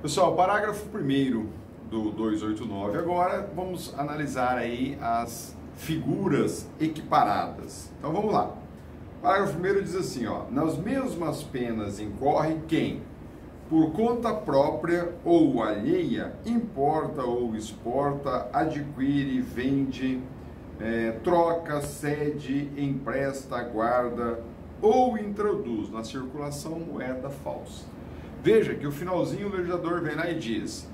Pessoal, parágrafo 1º do 289, agora vamos analisar aí as figuras equiparadas. Então vamos lá. Parágrafo 1º diz assim, ó: nas mesmas penas incorre quem, por conta própria ou alheia, importa ou exporta, adquire, vende, troca, cede, empresta, guarda ou introduz na circulação moeda falsa. Veja que o finalzinho o legislador vem lá e diz: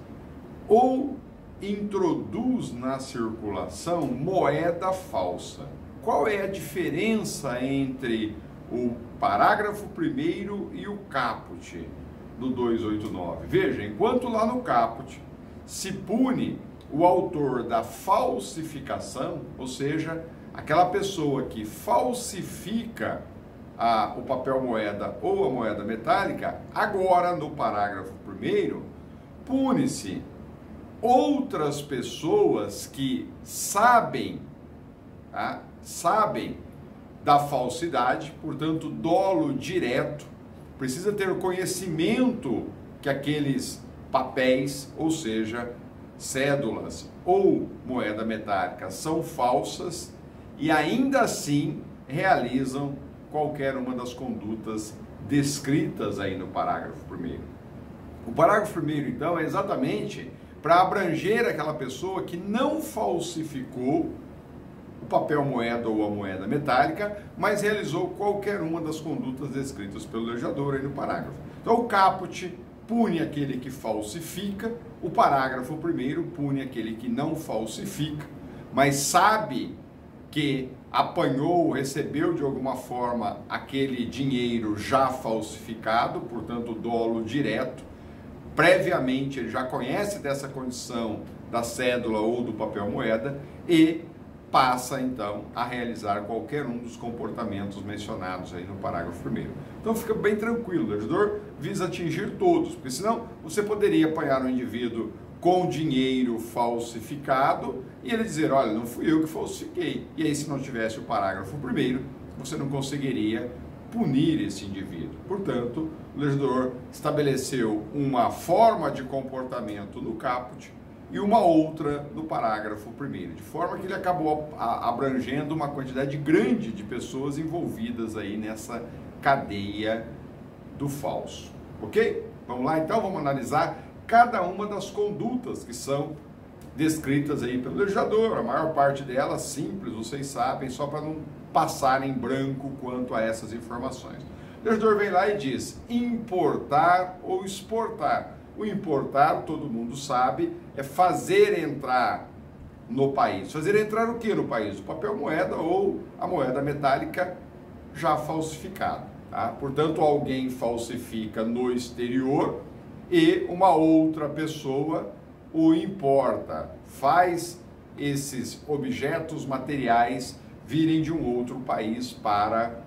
ou introduz na circulação moeda falsa. Qual é a diferença entre o parágrafo 1º e o caput do 289? Veja, enquanto lá no caput se pune o autor da falsificação, ou seja, aquela pessoa que falsifica o papel moeda ou a moeda metálica, agora no parágrafo 1º pune-se outras pessoas que sabem da falsidade, portanto dolo direto, precisa ter conhecimento que aqueles papéis, ou seja, cédulas ou moeda metálica são falsas e ainda assim realizam qualquer uma das condutas descritas aí no parágrafo 1º. O parágrafo 1º, então, é exatamente para abranger aquela pessoa que não falsificou o papel moeda ou a moeda metálica, mas realizou qualquer uma das condutas descritas pelo legislador aí no parágrafo. Então, o caput pune aquele que falsifica, o parágrafo 1º pune aquele que não falsifica, mas sabe que apanhou, recebeu de alguma forma aquele dinheiro já falsificado, portanto dolo direto, previamente ele já conhece dessa condição da cédula ou do papel moeda e passa então a realizar qualquer um dos comportamentos mencionados aí no parágrafo 1º. Então fica bem tranquilo, o legislador visa atingir todos, porque senão você poderia apanhar um indivíduo com dinheiro falsificado e ele dizer: olha, não fui eu que falsifiquei. E aí, se não tivesse o parágrafo 1º, você não conseguiria punir esse indivíduo. Portanto, o legislador estabeleceu uma forma de comportamento no caput e uma outra no parágrafo 1º, de forma que ele acabou abrangendo uma quantidade grande de pessoas envolvidas aí nessa cadeia do falso. Ok? Vamos lá então, vamos analisar cada uma das condutas que são descritas aí pelo legislador, a maior parte delas simples, vocês sabem, só para não passar em branco quanto a essas informações. O legislador vem lá e diz: importar ou exportar. O importar, todo mundo sabe, é fazer entrar no país. Fazer entrar o que no país? O papel moeda ou a moeda metálica já falsificada. Tá? Portanto, alguém falsifica no exterior e uma outra pessoa o importa, faz esses objetos materiais virem de um outro país para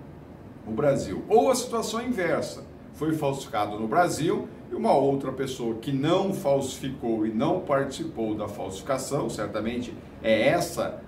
o Brasil. Ou a situação inversa, foi falsificado no Brasil e uma outra pessoa que não falsificou e não participou da falsificação, certamente é essa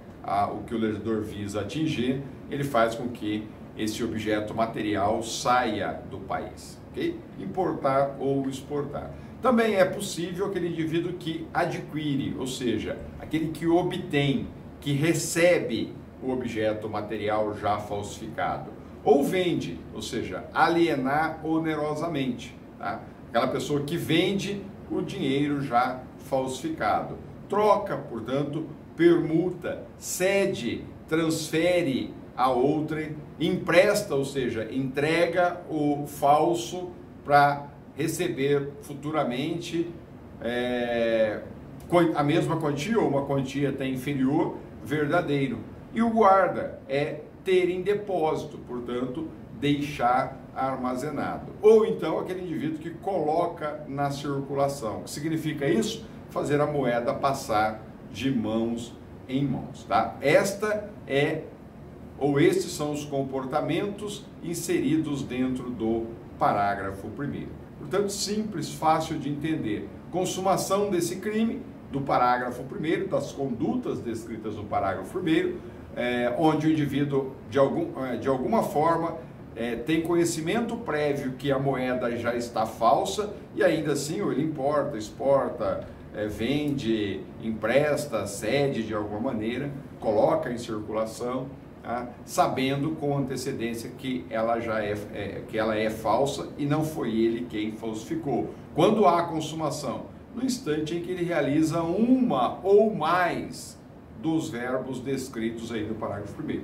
o que o legislador visa atingir, ele faz com que esse objeto material saia do país. Okay? Importar ou exportar. Também é possível aquele indivíduo que adquire, ou seja, aquele que obtém, que recebe o objeto material já falsificado. Ou vende, ou seja, alienar onerosamente. Tá? Aquela pessoa que vende o dinheiro já falsificado. Troca, portanto, permuta, cede, transfere a outra, empresta, ou seja, entrega o falso para receber futuramente a mesma quantia ou uma quantia até inferior, verdadeiro. E o guarda é ter em depósito, portanto, deixar armazenado. Ou então aquele indivíduo que coloca na circulação. O que significa isso? Fazer a moeda passar de mãos em mãos. Tá? Estes são os comportamentos inseridos dentro do parágrafo 1º. Portanto, simples, fácil de entender. Consumação desse crime, do parágrafo 1º, das condutas descritas no parágrafo 1º, onde o indivíduo, de alguma forma, tem conhecimento prévio que a moeda já está falsa e ainda assim ele importa, exporta, vende, empresta, cede de alguma maneira, coloca em circulação, tá? Sabendo com antecedência que ela já é falsa e não foi ele quem falsificou. Quando há consumação? No instante em que ele realiza uma ou mais dos verbos descritos aí no parágrafo 1º.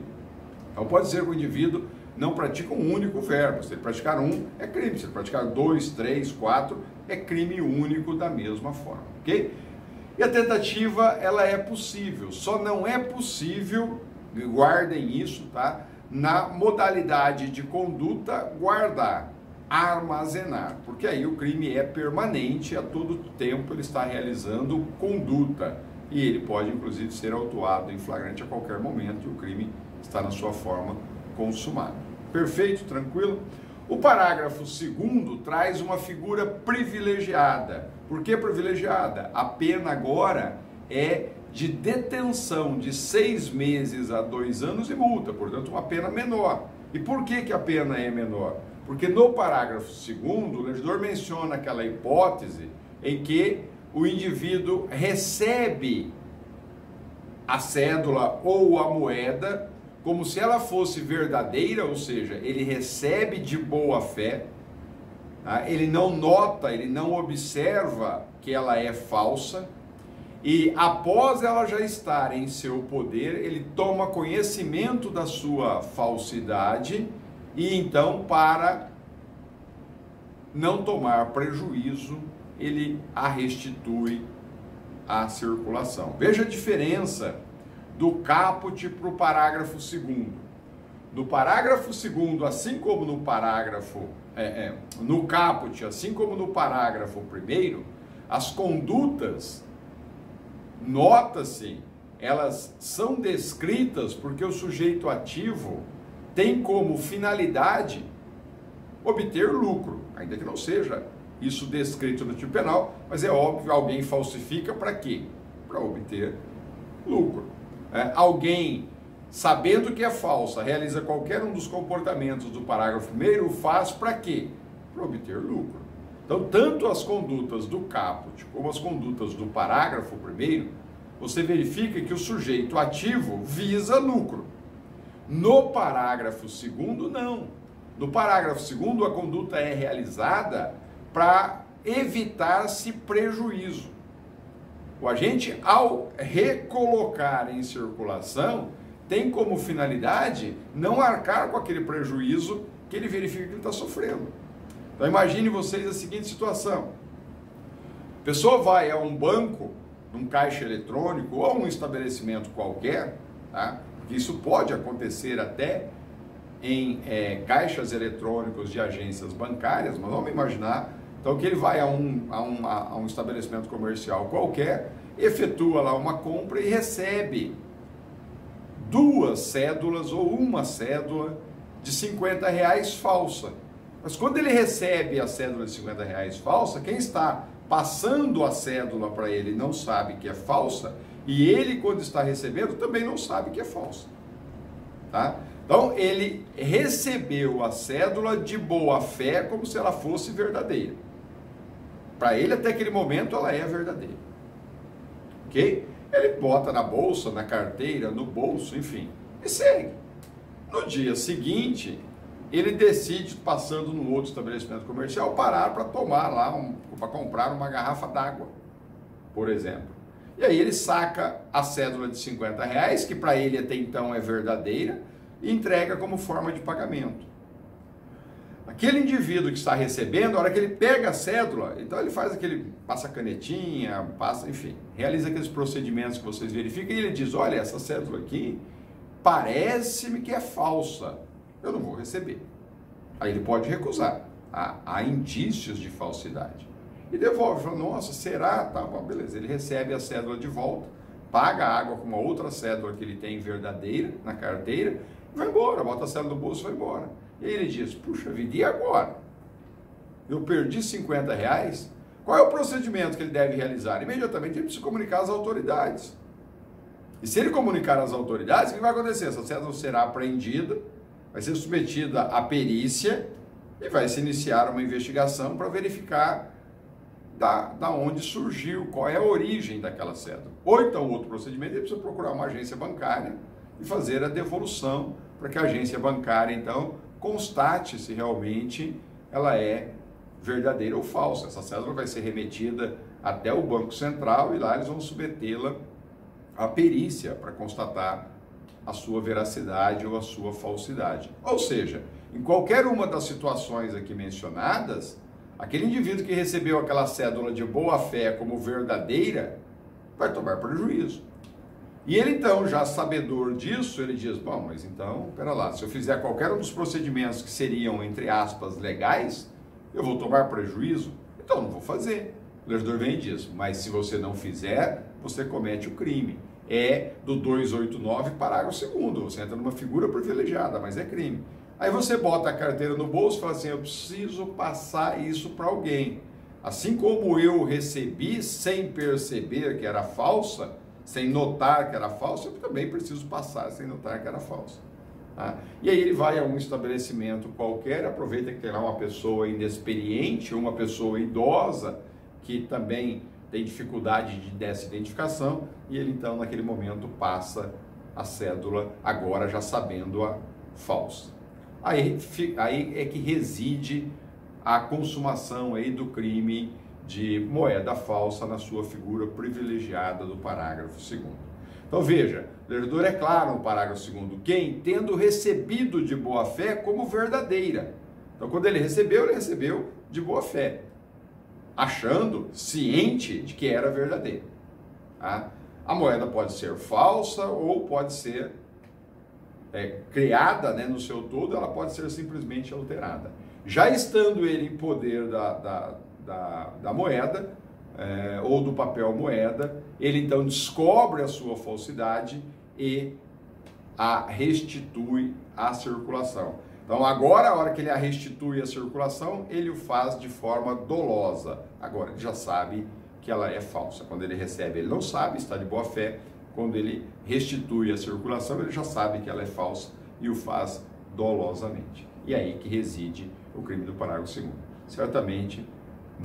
Então pode ser que o indivíduo não pratica um único verbo. Se ele praticar um, é crime. Se ele praticar 2, 3, 4, é crime único da mesma forma, ok? E a tentativa, ela é possível, só não é possível, guardem isso, tá? Na modalidade de conduta, guardar, armazenar, porque aí o crime é permanente, a todo tempo ele está realizando conduta, e ele pode inclusive ser autuado em flagrante a qualquer momento, e o crime está na sua forma consumada. Perfeito? Tranquilo? O parágrafo 2º traz uma figura privilegiada. Por que privilegiada? A pena agora é de detenção de 6 meses a 2 anos e multa, portanto uma pena menor. E por que a pena é menor? Porque no parágrafo 2º o legislador menciona aquela hipótese em que o indivíduo recebe a cédula ou a moeda como se ela fosse verdadeira, ou seja, ele recebe de boa fé, tá? Ele não nota, ele não observa que ela é falsa, e após ela já estar em seu poder, ele toma conhecimento da sua falsidade, e então, para não tomar prejuízo, ele a restitui à circulação. Veja a diferença do caput para o parágrafo 2º. No parágrafo 2º, assim como no parágrafo, no caput, assim como no parágrafo 1º, as condutas, nota-se, elas são descritas porque o sujeito ativo tem como finalidade obter lucro, ainda que não seja isso descrito no tipo penal, mas é óbvio, alguém falsifica para quê? Para obter lucro. Alguém, sabendo que é falsa, realiza qualquer um dos comportamentos do parágrafo 1º, faz para quê? Para obter lucro. Então, tanto as condutas do caput como as condutas do parágrafo 1º, você verifica que o sujeito ativo visa lucro. No parágrafo 2º, não. No parágrafo 2º, a conduta é realizada para evitar-se prejuízo. O agente, ao recolocar em circulação, tem como finalidade não arcar com aquele prejuízo que ele verifica que ele está sofrendo. Então imagine vocês a seguinte situação. A pessoa vai a um banco, num caixa eletrônico ou a um estabelecimento qualquer, tá? Porque isso pode acontecer até em caixas eletrônicos de agências bancárias, mas vamos imaginar então que ele vai a um estabelecimento comercial qualquer, efetua lá uma compra e recebe 2 cédulas ou uma cédula de R$50 falsa. Mas quando ele recebe a cédula de R$50 falsa, quem está passando a cédula para ele não sabe que é falsa, e ele, quando está recebendo, também não sabe que é falsa. Tá? Então, ele recebeu a cédula de boa fé, como se ela fosse verdadeira. Para ele, até aquele momento, ela é verdadeira. Ok? Ele bota na bolsa, na carteira, no bolso, enfim, e segue. No dia seguinte, ele decide, passando no outro estabelecimento comercial, parar para tomar lá, para comprar uma garrafa d'água, por exemplo. E aí ele saca a cédula de R$50, que para ele até então é verdadeira, e entrega como forma de pagamento. Aquele indivíduo que está recebendo, a hora que ele pega a cédula, então ele faz passa a canetinha, enfim, realiza aqueles procedimentos que vocês verificam, e ele diz, olha, essa cédula aqui parece-me que é falsa, eu não vou receber. Aí ele pode recusar, há indícios de falsidade. E devolve, fala, nossa, será? Tá, bom, beleza, ele recebe a cédula de volta, paga a água com uma outra cédula que ele tem verdadeira na carteira, vai embora, bota a cédula no bolso e vai embora. E aí ele diz, puxa vida, e agora? Eu perdi R$50, qual é o procedimento que ele deve realizar? Imediatamente ele precisa comunicar às autoridades. E se ele comunicar às autoridades, o que vai acontecer? Essa cédula será apreendida, vai ser submetida à perícia e vai se iniciar uma investigação para verificar da onde surgiu, qual é a origem daquela cédula. Ou então, outro procedimento, ele precisa procurar uma agência bancária e fazer a devolução para que a agência bancária, então, constate se realmente ela é verdadeira ou falsa. Essa cédula vai ser remetida até o Banco Central e lá eles vão submetê-la à perícia para constatar a sua veracidade ou a sua falsidade. Ou seja, em qualquer uma das situações aqui mencionadas, aquele indivíduo que recebeu aquela cédula de boa-fé como verdadeira vai tomar prejuízo. E ele então, já sabedor disso, ele diz, bom, mas então, pera lá, se eu fizer qualquer um dos procedimentos que seriam, entre aspas, legais, eu vou tomar prejuízo? Então não vou fazer. O legislador vem e diz, mas se você não fizer, você comete o crime. É do 289, parágrafo 2º, você entra numa figura privilegiada, mas é crime. Aí você bota a carteira no bolso e fala assim, eu preciso passar isso para alguém. Assim como eu recebi sem perceber que era falsa, sem notar que era falsa, eu também preciso passar sem notar que era falsa. Tá? E aí ele vai a um estabelecimento qualquer, aproveita que tem lá uma pessoa inexperiente, uma pessoa idosa, que também tem dificuldade dessa identificação, e ele então naquele momento passa a cédula, agora já sabendo-a falsa. Aí é que reside a consumação aí do crime de moeda falsa na sua figura privilegiada do parágrafo 2º. Então veja, o legislador é claro no parágrafo 2º, quem tendo recebido de boa fé como verdadeira. Então quando ele recebeu de boa fé, achando, ciente de que era verdadeira. Tá? A moeda pode ser falsa ou pode ser criada, né, no seu todo, ela pode ser simplesmente alterada. Já estando ele em poder da moeda, ou do papel moeda, ele então descobre a sua falsidade e a restitui à circulação. Então agora, a hora que ele a restitui à circulação, ele o faz de forma dolosa. Agora ele já sabe que ela é falsa. Quando ele recebe, ele não sabe, está de boa fé. Quando ele restitui à circulação, ele já sabe que ela é falsa e o faz dolosamente. E é aí que reside o crime do parágrafo 2º. Certamente,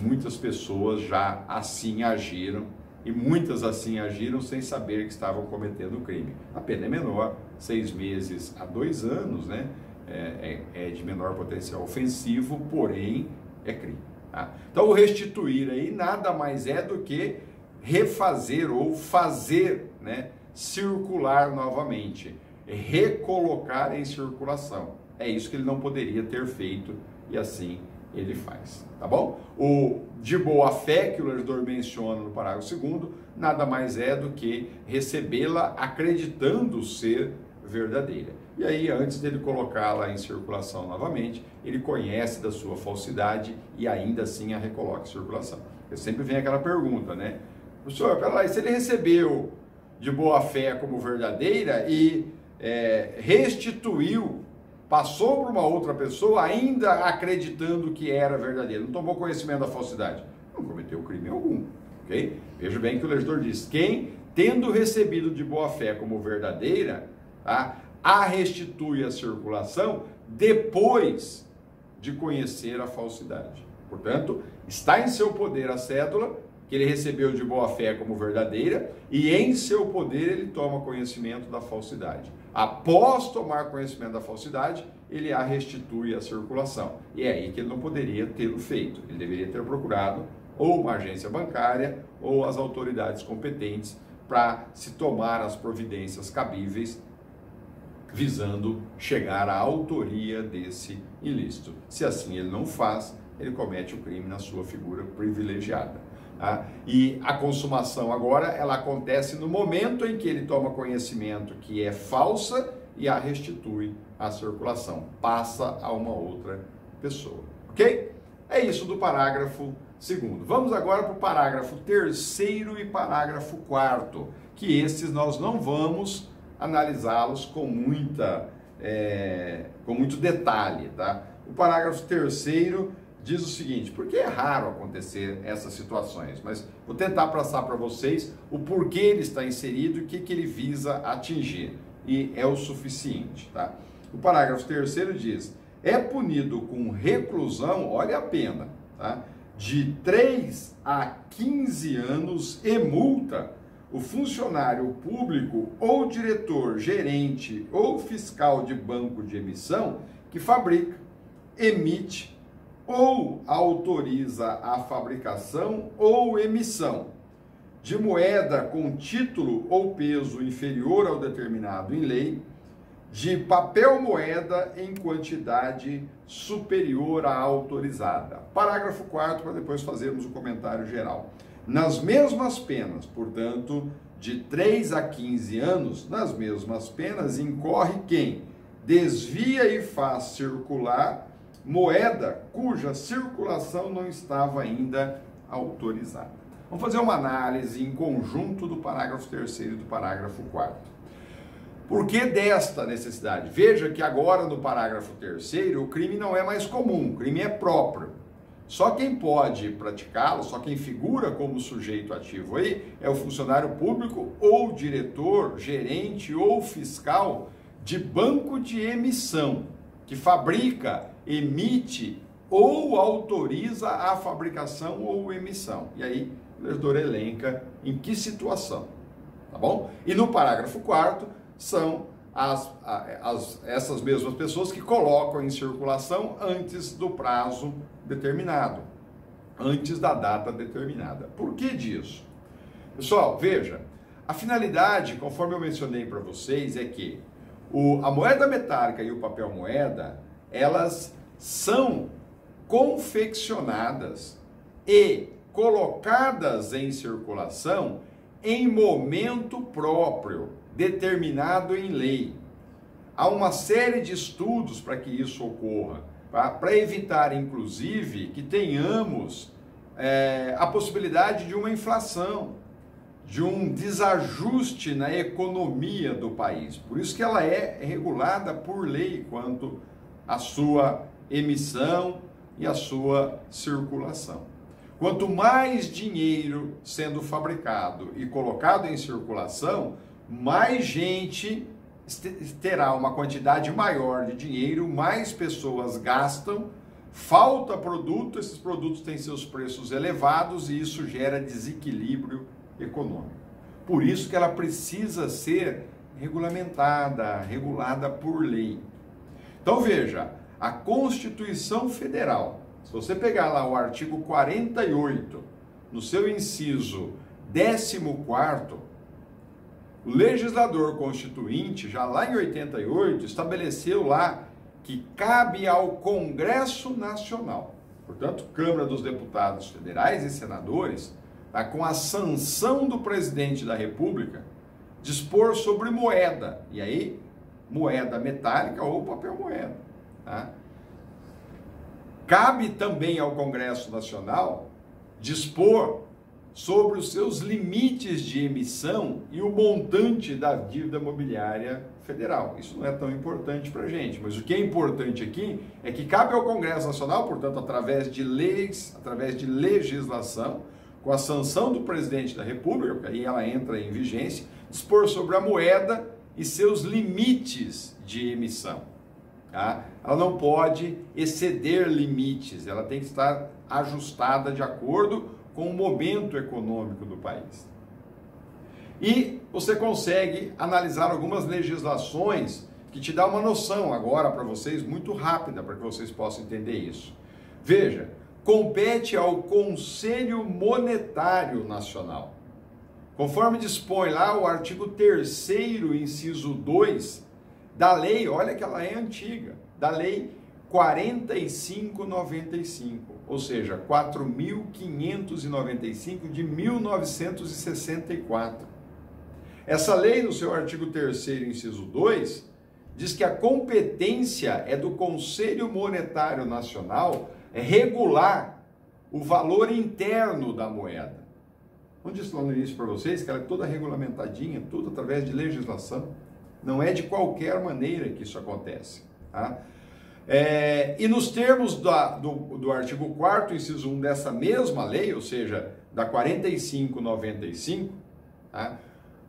muitas pessoas já assim agiram, e muitas assim agiram sem saber que estavam cometendo o crime. A pena é menor, 6 meses a 2 anos, né? É de menor potencial ofensivo, porém é crime. Tá? Então o restituir aí nada mais é do que refazer ou fazer, né, circular novamente, recolocar em circulação. É isso que ele não poderia ter feito e assim ele faz, tá bom? O de boa fé que o legislador menciona no parágrafo 2º nada mais é do que recebê-la acreditando ser verdadeira. E aí, antes dele colocá-la em circulação novamente, ele conhece da sua falsidade e ainda assim a recoloca em circulação. Porque sempre vem aquela pergunta, né? Professor, pera lá, e se ele recebeu de boa fé como verdadeira e restituiu, passou para uma outra pessoa ainda acreditando que era verdadeira, não tomou conhecimento da falsidade, não cometeu crime algum, ok? Veja bem que o legislador diz, quem, tendo recebido de boa fé como verdadeira, tá, a restitui à circulação depois de conhecer a falsidade. Portanto, está em seu poder a cédula, que ele recebeu de boa fé como verdadeira, e em seu poder ele toma conhecimento da falsidade. Após tomar conhecimento da falsidade, ele a restitui à circulação. E é aí que ele não poderia tê-lo feito. Ele deveria ter procurado ou uma agência bancária ou as autoridades competentes para se tomar as providências cabíveis visando chegar à autoria desse ilícito. Se assim ele não faz, ele comete o crime na sua figura privilegiada. Tá? E a consumação agora, ela acontece no momento em que ele toma conhecimento que é falsa e a restitui à circulação, passa a uma outra pessoa, ok? É isso do parágrafo 2º. Vamos agora para o parágrafo 3º e parágrafo 4º, que esses nós não vamos analisá-los com muito detalhe, tá? O parágrafo 3º diz o seguinte, porque é raro acontecer essas situações, mas vou tentar passar para vocês o porquê ele está inserido e o que ele visa atingir, e é o suficiente, tá? O parágrafo 3º diz: é punido com reclusão, olha a pena, tá? De 3 a 15 anos e multa o funcionário público ou diretor, gerente ou fiscal de banco de emissão que fabrica, emite ou autoriza a fabricação ou emissão de moeda com título ou peso inferior ao determinado em lei, de papel moeda em quantidade superior à autorizada. Parágrafo 4º, para depois fazermos o comentário geral. Nas mesmas penas, portanto, de 3 a 15 anos, nas mesmas penas incorre quem desvia e faz circular moeda cuja circulação não estava ainda autorizada. Vamos fazer uma análise em conjunto do parágrafo 3º e do parágrafo 4º. Por que desta necessidade? Veja que agora no parágrafo 3º o crime não é mais comum, o crime é próprio. Só quem pode praticá-lo, só quem figura como sujeito ativo aí, é o funcionário público ou diretor, gerente ou fiscal de banco de emissão, que fabrica, emite ou autoriza a fabricação ou emissão. E aí o legislador elenca em que situação, tá bom? E no parágrafo 4º são essas mesmas pessoas que colocam em circulação antes do prazo determinado, antes da data determinada. Por que disso? Pessoal, veja, a finalidade, conforme eu mencionei para vocês, é que a moeda metálica e o papel moeda, elas são confeccionadas e colocadas em circulação em momento próprio, determinado em lei. Há uma série de estudos para que isso ocorra, para evitar, inclusive, que tenhamos a possibilidade de uma inflação, de um desajuste na economia do país. Por isso que ela é regulada por lei quanto à sua emissão e à sua circulação. Quanto mais dinheiro sendo fabricado e colocado em circulação, mais gente terá uma quantidade maior de dinheiro, mais pessoas gastam, falta produto, esses produtos têm seus preços elevados e isso gera desequilíbrio econômico. Por isso que ela precisa ser regulamentada, regulada por lei. Então veja, a Constituição Federal, se você pegar lá o artigo 48, no seu inciso 14º, o legislador constituinte, já lá em 88, estabeleceu lá que cabe ao Congresso Nacional, portanto, Câmara dos Deputados Federais e Senadores, com a sanção do presidente da República, dispor sobre moeda, e aí, moeda metálica ou papel moeda. Tá? Cabe também ao Congresso Nacional dispor sobre os seus limites de emissão e o montante da dívida mobiliária federal. Isso não é tão importante para a gente, mas o que é importante aqui é que cabe ao Congresso Nacional, portanto, através de leis, através de legislação, com a sanção do presidente da República, porque aí ela entra em vigência, dispor sobre a moeda e seus limites de emissão. Tá? Ela não pode exceder limites, ela tem que estar ajustada de acordo com o momento econômico do país. E você consegue analisar algumas legislações que te dá uma noção agora para vocês, muito rápida, para que vocês possam entender isso. Veja, compete ao Conselho Monetário Nacional. Conforme dispõe lá o artigo 3º, inciso 2, da lei, olha que ela é antiga, da lei 4595, ou seja, 4.595 de 1964. Essa lei, no seu artigo 3º, inciso 2, diz que a competência é do Conselho Monetário Nacional regular o valor interno da moeda. Não disse lá no início para vocês que ela é toda regulamentadinha, tudo através de legislação. Não é de qualquer maneira que isso acontece. Tá? E nos termos do artigo 4º, inciso 1 dessa mesma lei, ou seja, da 4595, tá?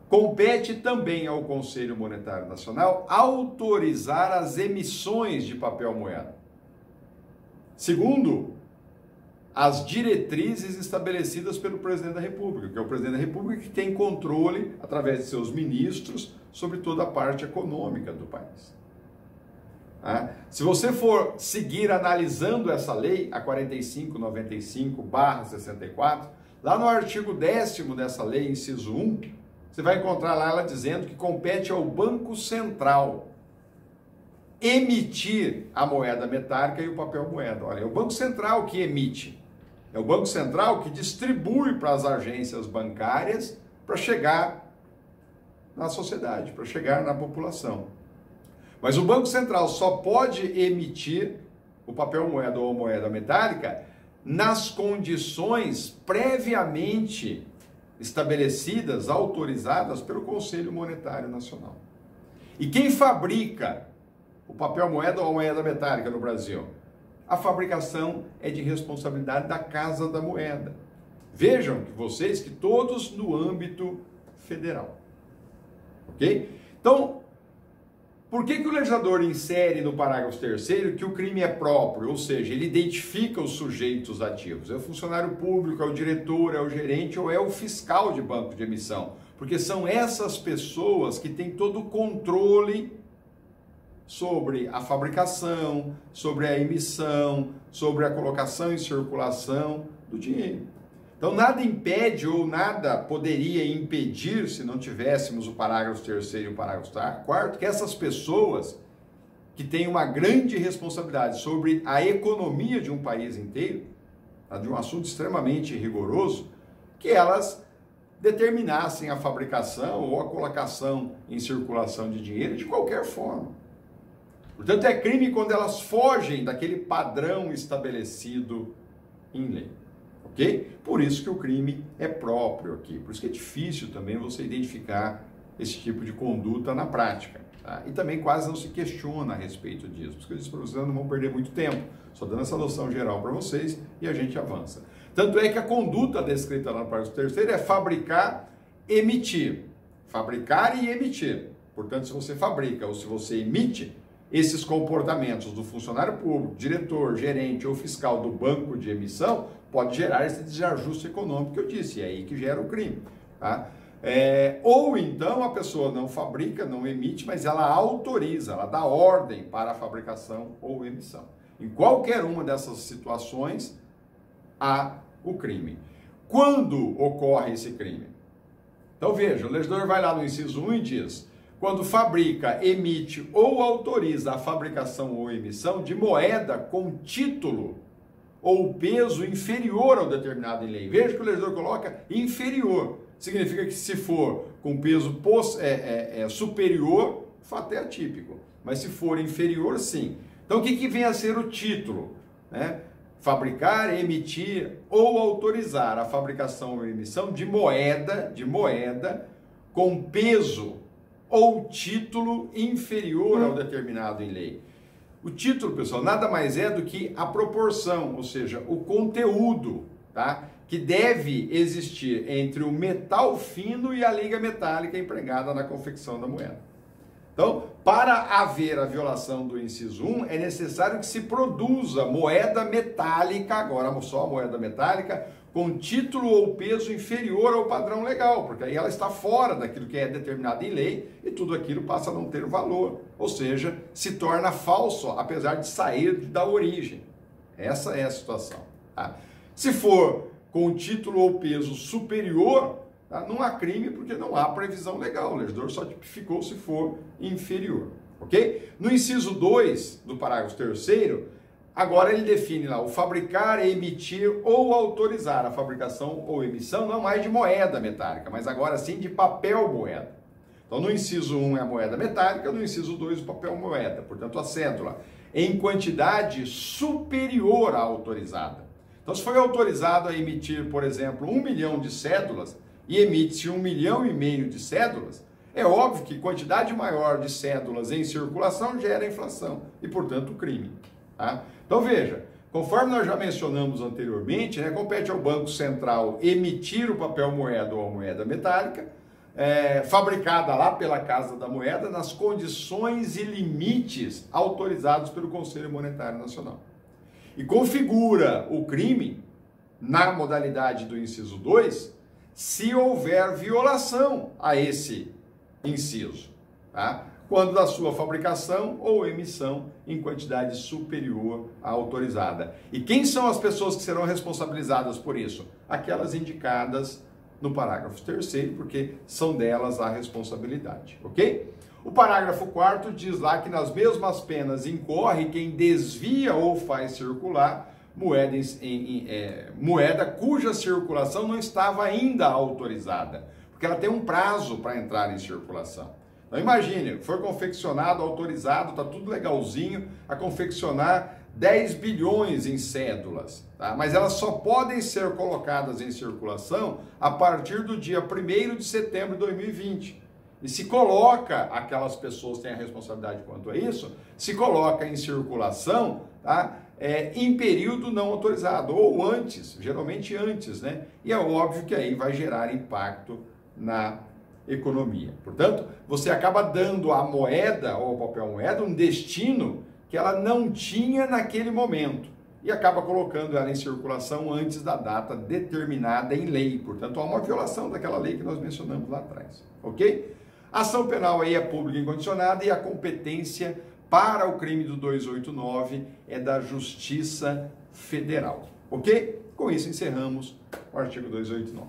compete também ao Conselho Monetário Nacional autorizar as emissões de papel moeda, segundo as diretrizes estabelecidas pelo Presidente da República, que é o Presidente da República que tem controle, através de seus ministros, sobre toda a parte econômica do país. Se você for seguir analisando essa lei, a 4595/64, lá no artigo 10º dessa lei, inciso 1, você vai encontrar lá ela dizendo que compete ao Banco Central emitir a moeda metálica e o papel moeda. Olha, é o Banco Central que emite. É o Banco Central que distribui para as agências bancárias para chegar na sociedade, para chegar na população. Mas o Banco Central só pode emitir o papel moeda ou a moeda metálica nas condições previamente estabelecidas, autorizadas pelo Conselho Monetário Nacional. E quem fabrica o papel moeda ou a moeda metálica no Brasil? A fabricação é de responsabilidade da Casa da Moeda. Vejam que vocês que todos no âmbito federal. Ok? Então, por que o legislador insere no parágrafo 3º que o crime é próprio? Ou seja, ele identifica os sujeitos ativos. É o funcionário público, é o diretor, é o gerente ou é o fiscal de banco de emissão. Porque são essas pessoas que têm todo o controle sobre a fabricação, sobre a emissão, sobre a colocação em circulação do dinheiro. Então, nada impede ou nada poderia impedir, se não tivéssemos o parágrafo 3º e o parágrafo 4º, que essas pessoas que têm uma grande responsabilidade sobre a economia de um país inteiro, de um assunto extremamente rigoroso, que elas determinassem a fabricação ou a colocação em circulação de dinheiro de qualquer forma. Portanto, é crime quando elas fogem daquele padrão estabelecido em lei. Ok? Por isso que o crime é próprio aqui. Por isso que é difícil também você identificar esse tipo de conduta na prática. Tá? E também quase não se questiona a respeito disso. Por isso que eu disse para vocês, não vão perder muito tempo. Só dando essa noção geral para vocês e a gente avança. Tanto é que a conduta descrita lá no parágrafo 3º é fabricar, emitir. Fabricar e emitir. Portanto, se você fabrica ou se você emite, esses comportamentos do funcionário público, diretor, gerente ou fiscal do banco de emissão pode gerar esse desajuste econômico que eu disse, e é aí que gera o crime. Tá? Ou então a pessoa não fabrica, não emite, mas ela autoriza, ela dá ordem para a fabricação ou emissão. Em qualquer uma dessas situações, há o crime. Quando ocorre esse crime? Então veja, o legislador vai lá no inciso 1 e diz: quando fabrica, emite ou autoriza a fabricação ou emissão de moeda com título ou peso inferior ao determinado em lei. Veja que o legislador coloca inferior. Significa que se for com peso superior, o fato é atípico. Mas se for inferior, sim. Então o que vem a ser o título? Fabricar, emitir ou autorizar a fabricação ou emissão de moeda com peso ou título inferior ao determinado em lei. O título, pessoal, nada mais é do que a proporção, ou seja, o conteúdo, tá? Que deve existir entre o metal fino e a liga metálica empregada na confecção da moeda. Então, para haver a violação do inciso 1, é necessário que se produza moeda metálica, agora só a moeda metálica, com título ou peso inferior ao padrão legal, porque aí ela está fora daquilo que é determinado em lei e tudo aquilo passa a não ter valor, ou seja, se torna falso, apesar de sair da origem. Essa é a situação. Tá? Se for com título ou peso superior, tá? Não há crime porque não há previsão legal, o legislador só tipificou se for inferior. Ok? No inciso 2 do parágrafo 3º, agora ele define lá o fabricar, emitir ou autorizar a fabricação ou emissão não mais de moeda metálica, mas agora sim de papel moeda. Então no inciso 1 é a moeda metálica, no inciso 2 o papel moeda, portanto a cédula, em quantidade superior à autorizada. Então se foi autorizado a emitir, por exemplo, 1 milhão de cédulas e emite-se 1,5 milhão de cédulas, é óbvio que quantidade maior de cédulas em circulação gera inflação e, portanto, crime. Tá? Então veja, conforme nós já mencionamos anteriormente, compete ao Banco Central emitir o papel moeda ou a moeda metálica, fabricada lá pela Casa da Moeda nas condições e limites autorizados pelo Conselho Monetário Nacional. E configura o crime na modalidade do inciso 2 se houver violação a esse inciso, tá? Quando da sua fabricação ou emissão em quantidade superior à autorizada. E quem são as pessoas que serão responsabilizadas por isso? Aquelas indicadas no parágrafo 3º, porque são delas a responsabilidade, ok? O parágrafo 4º diz lá que nas mesmas penas incorre quem desvia ou faz circular moeda cuja circulação não estava ainda autorizada, porque ela tem um prazo para entrar em circulação. Então imagine, foi confeccionado, autorizado, está tudo legalzinho a confeccionar 10 bilhões em cédulas, tá? Mas elas só podem ser colocadas em circulação a partir do dia 1º de setembro de 2020. E se coloca, aquelas pessoas que têm a responsabilidade quanto a isso, se coloca em circulação, tá? Em período não autorizado, ou antes, geralmente antes, né? E é óbvio que aí vai gerar impacto na economia. Portanto, você acaba dando à moeda, ou ao papel moeda, um destino que ela não tinha naquele momento e acaba colocando ela em circulação antes da data determinada em lei. Portanto, há uma violação daquela lei que nós mencionamos lá atrás, ok? A ação penal aí é pública e incondicionada e a competência para o crime do 289 é da Justiça Federal, ok? Com isso encerramos o artigo 289.